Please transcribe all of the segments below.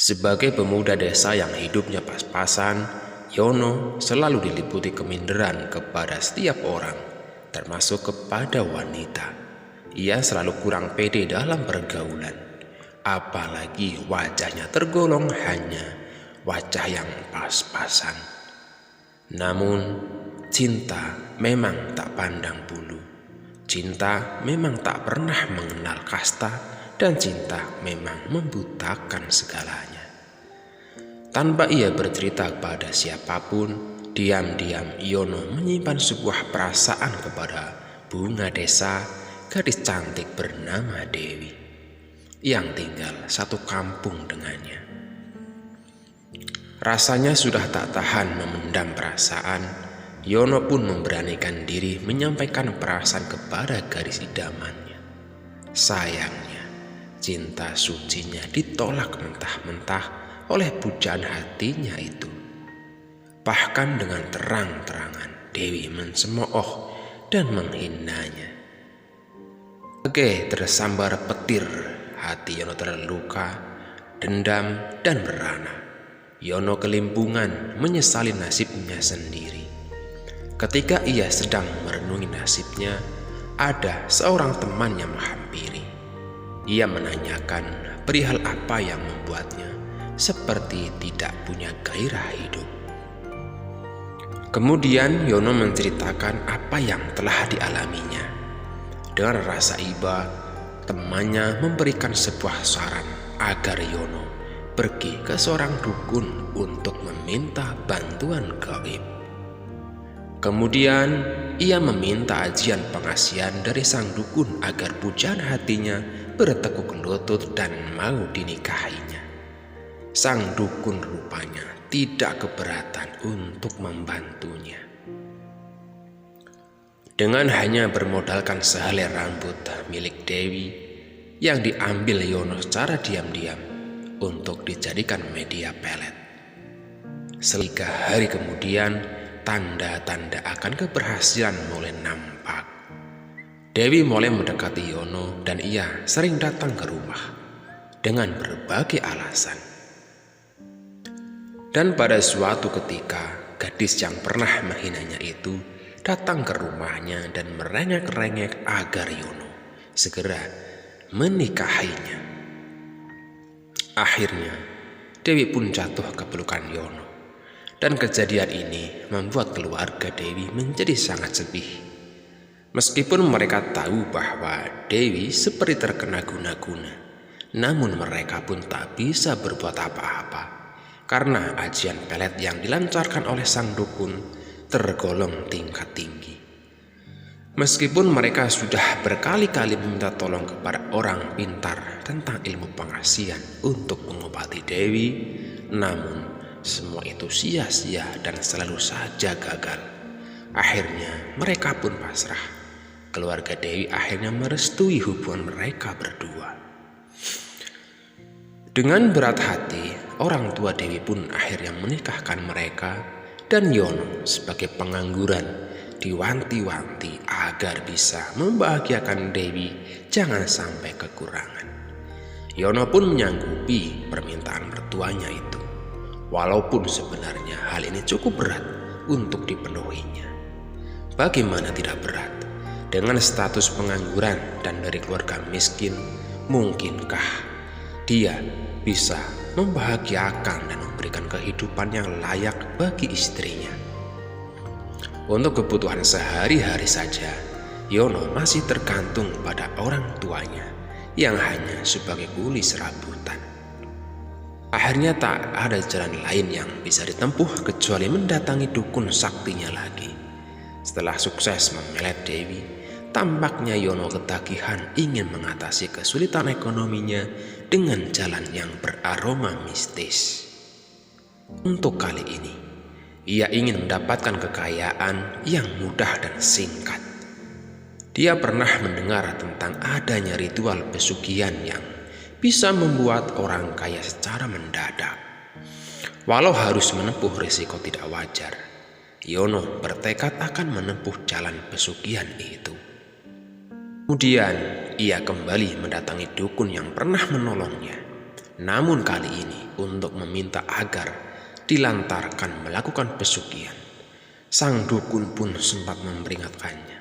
Sebagai pemuda desa yang hidupnya pas-pasan, Yono selalu diliputi keminderan kepada setiap orang, termasuk kepada wanita. Ia selalu kurang pede dalam pergaulan, apalagi wajahnya tergolong hanya wajah yang pas-pasan. Namun, cinta memang tak pandang bulu. Cinta memang tak pernah mengenal kasta, dan cinta memang membutakan segalanya. Tanpa ia bercerita kepada siapapun, diam-diam Yono menyimpan sebuah perasaan kepada bunga desa, gadis cantik bernama Dewi, yang tinggal satu kampung dengannya. Rasanya sudah tak tahan memendam perasaan, Yono pun memberanikan diri menyampaikan perasaan kepada gadis idamannya. Sayangnya, cinta sucinya ditolak mentah-mentah oleh pujaan hatinya itu. Bahkan dengan terang-terangan Dewi mencemooh dan menghinanya. Sebagai tersambar petir, hati Yono terluka, dendam dan merana. Yono kelimpungan menyesali nasibnya sendiri. Ketika ia sedang merenungi nasibnya, ada seorang teman yang menghampiri. Ia menanyakan perihal apa yang membuatnya seperti tidak punya gairah hidup. Kemudian Yono menceritakan apa yang telah dialaminya. Dengan rasa iba, temannya memberikan sebuah saran agar Yono pergi ke seorang dukun untuk meminta bantuan gaib. Kemudian ia meminta ajian pengasihan dari sang dukun agar pujaan hatinya bertekuk lutut dan mau dinikahinya. Sang dukun rupanya tidak keberatan untuk membantunya. Dengan hanya bermodalkan sehelai rambut milik Dewi yang diambil Yono secara diam-diam untuk dijadikan media pelet. 3 hari kemudian, tanda-tanda akan keberhasilan mulai nampak. Dewi mulai mendekati Yono dan ia sering datang ke rumah dengan berbagai alasan. Dan pada suatu ketika, gadis yang pernah menghinanya itu datang ke rumahnya dan merengek-rengek agar Yono segera menikahinya. Akhirnya, Dewi pun jatuh ke pelukan Yono. Dan kejadian ini membuat keluarga Dewi menjadi sangat sedih. Meskipun mereka tahu bahwa Dewi seperti terkena guna-guna, namun mereka pun tak bisa berbuat apa-apa karena ajian pelet yang dilancarkan oleh sang dukun tergolong tingkat tinggi. Meskipun mereka sudah berkali-kali meminta tolong kepada orang pintar tentang ilmu pengasihan untuk mengobati Dewi, namun semua itu sia-sia dan selalu saja gagal. Akhirnya mereka pun pasrah. Keluarga Dewi akhirnya merestui hubungan mereka berdua. Dengan berat hati, orang tua Dewi pun akhirnya menikahkan mereka, dan Yono sebagai pengangguran diwanti-wanti agar bisa membahagiakan Dewi jangan sampai kekurangan. Yono pun menyanggupi permintaan mertuanya itu, walaupun sebenarnya hal ini cukup berat untuk dipenuhinya. Bagaimana tidak berat? Dengan status pengangguran dan dari keluarga miskin, mungkinkah dia bisa membahagiakan dan memberikan kehidupan yang layak bagi istrinya? Untuk kebutuhan sehari-hari saja, Yono masih tergantung pada orang tuanya yang hanya sebagai kuli serabutan. Akhirnya tak ada jalan lain yang bisa ditempuh kecuali mendatangi dukun saktinya lagi. Setelah sukses memelet Dewi, tampaknya Yono ketagihan ingin mengatasi kesulitan ekonominya dengan jalan yang beraroma mistis. Untuk kali ini, ia ingin mendapatkan kekayaan yang mudah dan singkat. Dia pernah mendengar tentang adanya ritual pesugihan yang bisa membuat orang kaya secara mendadak. Walau harus menempuh risiko tidak wajar, Yono bertekad akan menempuh jalan pesugihan itu. Kemudian ia kembali mendatangi dukun yang pernah menolongnya. Namun kali ini untuk meminta agar dilantarkan melakukan pesugihan. Sang dukun pun sempat memperingatkannya.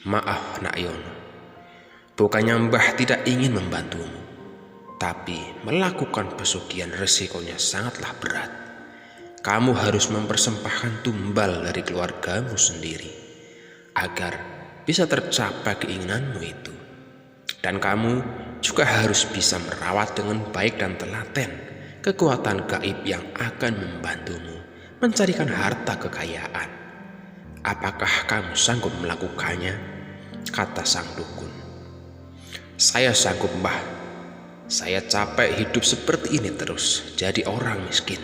Maaf nak Yono, bukannya Mbah tidak ingin membantumu, tapi melakukan pesugihan resikonya sangatlah berat. Kamu harus mempersembahkan tumbal dari keluargamu sendiri agar bisa tercapai keinginanmu itu. Dan kamu juga harus bisa merawat dengan baik dan telaten kekuatan gaib yang akan membantumu mencarikan harta kekayaan. Apakah kamu sanggup melakukannya? Kata sang dukun. Saya sanggup, Mbah. Saya capek hidup seperti ini terus jadi orang miskin,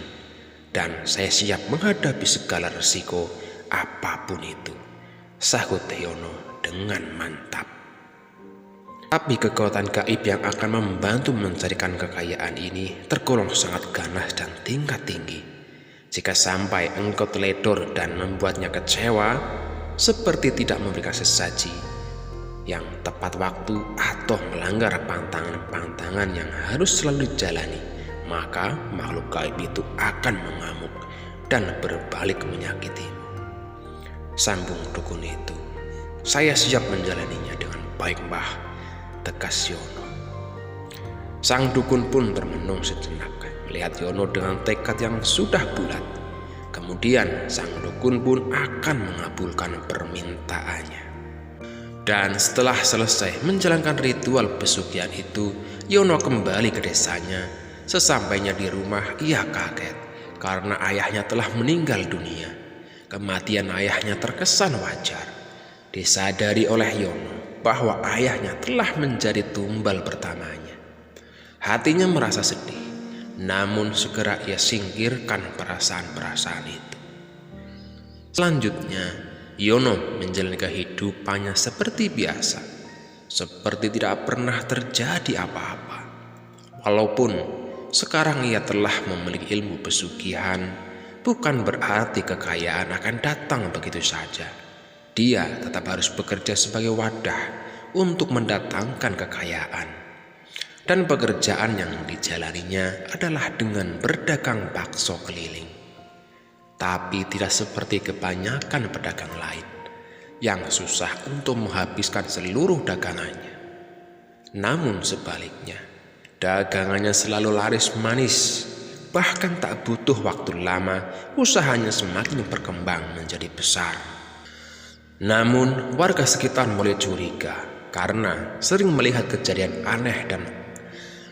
dan saya siap menghadapi segala resiko apapun itu, sahut Yono dengan mantap. Tapi kekuatan gaib yang akan membantu mencarikan kekayaan ini tergolong sangat ganas dan tingkat tinggi. Jika sampai engkau teledor dan membuatnya kecewa, seperti tidak memberikan sesaji yang tepat waktu atau melanggar pantangan-pantangan yang harus selalu dijalani, maka makhluk gaib itu akan mengamuk dan berbalik menyakitimu. Sambung dukun itu. Saya siap menjalaninya dengan baik, Mbah, tegas Yono. Sang dukun pun termenung sejenak melihat Yono dengan tekad yang sudah bulat. Kemudian sang dukun pun akan mengabulkan permintaannya. Dan setelah selesai menjalankan ritual pesugihan itu, Yono kembali ke desanya. Sesampainya di rumah, ia kaget karena ayahnya telah meninggal dunia. Kematian ayahnya terkesan wajar. Disadari oleh Yono bahwa ayahnya telah menjadi tumbal pertamanya. Hatinya merasa sedih, namun segera ia singkirkan perasaan-perasaan itu. Selanjutnya, Yono menjalani kehidupannya seperti biasa, seperti tidak pernah terjadi apa-apa. Walaupun sekarang ia telah memiliki ilmu pesugihan, bukan berarti kekayaan akan datang begitu saja. Dia tetap harus bekerja sebagai wadah untuk mendatangkan kekayaan. Dan pekerjaan yang dijalaninya adalah dengan berdagang bakso keliling. Tapi tidak seperti kebanyakan pedagang lain yang susah untuk menghabiskan seluruh dagangannya. Namun sebaliknya, dagangannya selalu laris manis. Bahkan tak butuh waktu lama, usahanya semakin berkembang menjadi besar. Namun warga sekitar mulai curiga karena sering melihat kejadian aneh, dan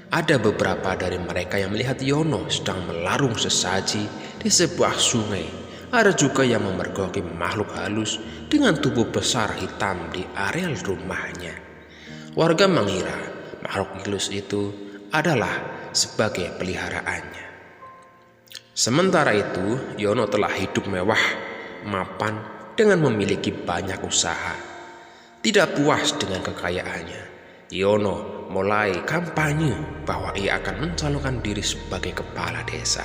ada beberapa dari mereka yang melihat Yono sedang melarung sesaji di sebuah sungai. Ada juga yang memergoki makhluk halus dengan tubuh besar hitam di areal rumahnya. Warga mengira makhluk halus itu adalah sebagai peliharaannya. Sementara itu, Yono telah hidup mewah, mapan, dengan memiliki banyak usaha. Tidak puas dengan kekayaannya, Yono mulai kampanye bahwa ia akan mencalonkan diri sebagai kepala desa.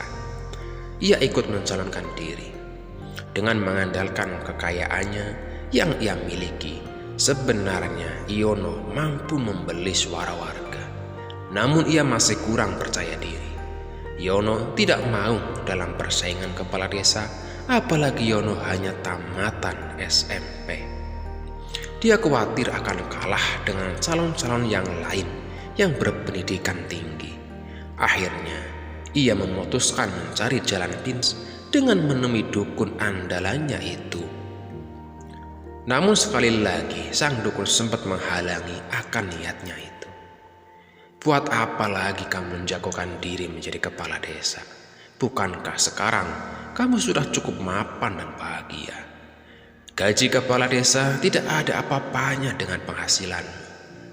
Ia ikut mencalonkan diri dengan mengandalkan kekayaannya yang ia miliki. Sebenarnya Yono mampu membeli suara warga, namun ia masih kurang percaya diri. Yono tidak mau dalam persaingan kepala desa, apalagi Yono hanya tamatan SMP. Dia khawatir akan kalah dengan calon-calon yang lain yang berpendidikan tinggi. Akhirnya, ia memutuskan mencari jalan pintas dengan menemui dukun andalannya itu. Namun sekali lagi, sang dukun sempat menghalangi akan niatnya itu. Buat apa lagi kamu menjagokan diri menjadi kepala desa? Bukankah sekarang kamu sudah cukup mapan dan bahagia? Gaji kepala desa tidak ada apa-apanya dengan penghasilanmu,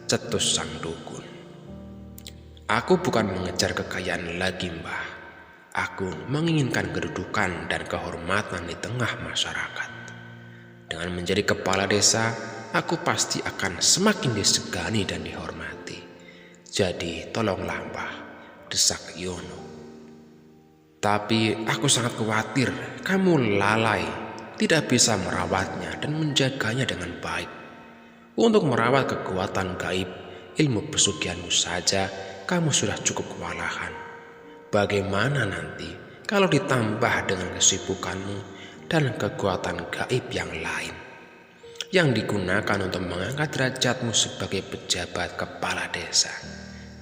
cetus sang dukun. Aku bukan mengejar kekayaan lagi, Mbah. Aku menginginkan kedudukan dan kehormatan di tengah masyarakat. Dengan menjadi kepala desa, aku pasti akan semakin disegani dan dihormati. Jadi tolonglah, Mbah, desak Yono. Tapi aku sangat khawatir kamu lalai, tidak bisa merawatnya dan menjaganya dengan baik. Untuk merawat kekuatan gaib ilmu pesugihanmu saja, kamu sudah cukup kewalahan. Bagaimana nanti kalau ditambah dengan kesibukanmu dan kekuatan gaib yang lain yang digunakan untuk mengangkat derajatmu sebagai pejabat kepala desa?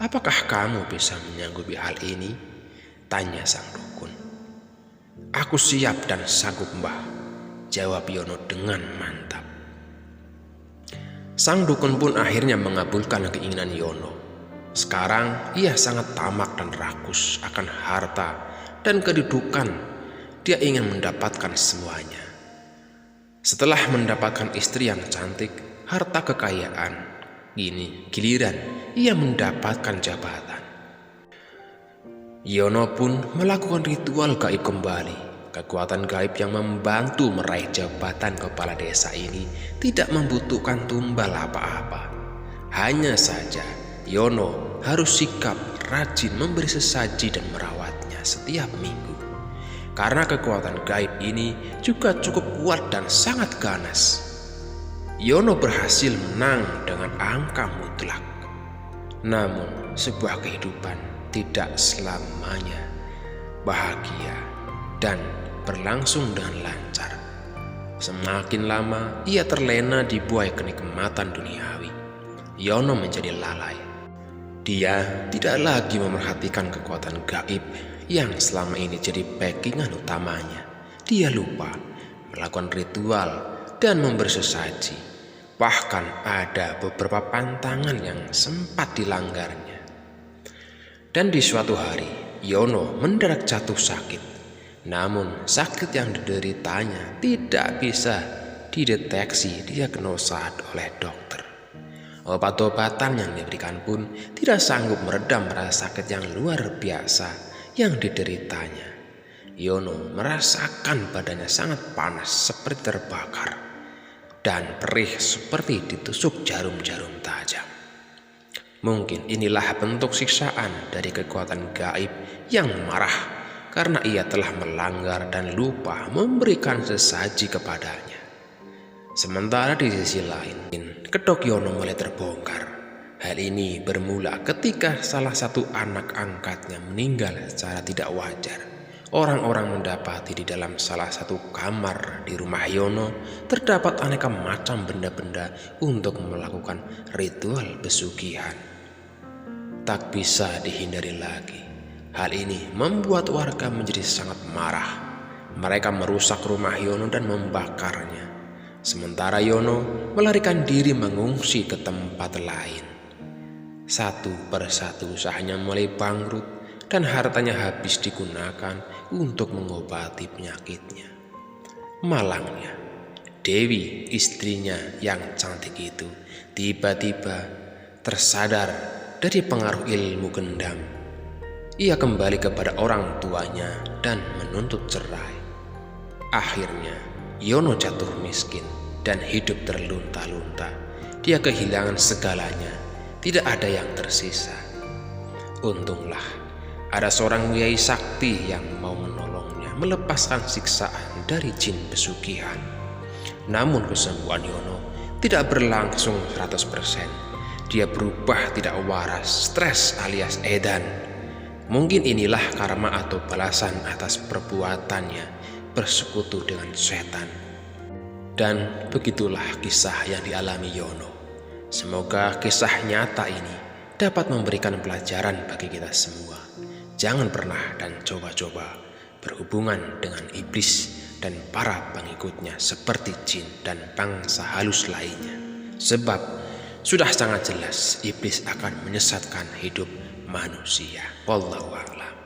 Apakah kamu bisa menyanggupi hal ini? Tanya sang dukun. Aku siap dan sanggup, Mbah, jawab Yono dengan mantap. Sang dukun pun akhirnya mengabulkan keinginan Yono. Sekarang ia sangat tamak dan rakus akan harta dan kedudukan. Dia ingin mendapatkan semuanya. Setelah mendapatkan istri yang cantik, harta kekayaan, giliran ia mendapatkan jabatan. Yono pun melakukan ritual gaib kembali. Kekuatan gaib yang membantu meraih jabatan kepala desa ini tidak membutuhkan tumbal apa-apa. Hanya saja Yono harus sikap rajin memberi sesaji dan merawatnya setiap minggu. Karena kekuatan gaib ini juga cukup kuat dan sangat ganas. Yono berhasil menang dengan angka mutlak. Namun sebuah kehidupan tidak selamanya bahagia dan berlangsung dengan lancar. Semakin lama ia terlena di buai kenikmatan duniawi. Yono menjadi lalai. Dia tidak lagi memerhatikan kekuatan gaib yang selama ini jadi backingan utamanya. Dia lupa melakukan ritual dan memberi sesaji. Bahkan ada beberapa pantangan yang sempat dilanggarnya. Dan di suatu hari, Yono mendadak jatuh sakit. Namun sakit yang dideritanya tidak bisa dideteksi diagnosa oleh dokter. Obat-obatan yang diberikan pun tidak sanggup meredam rasa sakit yang luar biasa yang dideritanya. Yono merasakan badannya sangat panas seperti terbakar dan perih seperti ditusuk jarum-jarum tajam. Mungkin inilah bentuk siksaan dari kekuatan gaib yang marah karena ia telah melanggar dan lupa memberikan sesaji kepadanya. Sementara di sisi lain, kedok Yono mulai terbongkar. Hal ini bermula ketika salah satu anak angkatnya meninggal secara tidak wajar. Orang-orang mendapati di dalam salah satu kamar di rumah Yono terdapat aneka macam benda-benda untuk melakukan ritual pesugihan. Tak bisa dihindari lagi. Hal ini membuat warga menjadi sangat marah. Mereka merusak rumah Yono dan membakarnya. Sementara Yono melarikan diri mengungsi ke tempat lain. Satu persatu usahanya mulai bangkrut dan hartanya habis digunakan untuk mengobati penyakitnya. Malangnya, Dewi, istrinya yang cantik itu, tiba-tiba tersadar dari pengaruh ilmu gendam. Ia kembali kepada orang tuanya dan menuntut cerai. Akhirnya, Yono jatuh miskin dan hidup terlunta-lunta. Dia kehilangan segalanya, tidak ada yang tersisa. Untunglah ada seorang Yai Sakti yang mau menolongnya melepaskan siksaan dari jin pesugihan. Namun kesembuhan Yono tidak berlangsung 100%. Dia berubah tidak waras, stres alias edan. Mungkin inilah karma atau balasan atas perbuatannya bersekutu dengan setan. Dan begitulah kisah yang dialami Yono. Semoga kisah nyata ini dapat memberikan pelajaran bagi kita semua. Jangan pernah dan coba-coba berhubungan dengan iblis dan para pengikutnya seperti jin dan bangsa halus lainnya. Sebab sudah sangat jelas iblis akan menyesatkan hidup manusia. Wallahu a'lam.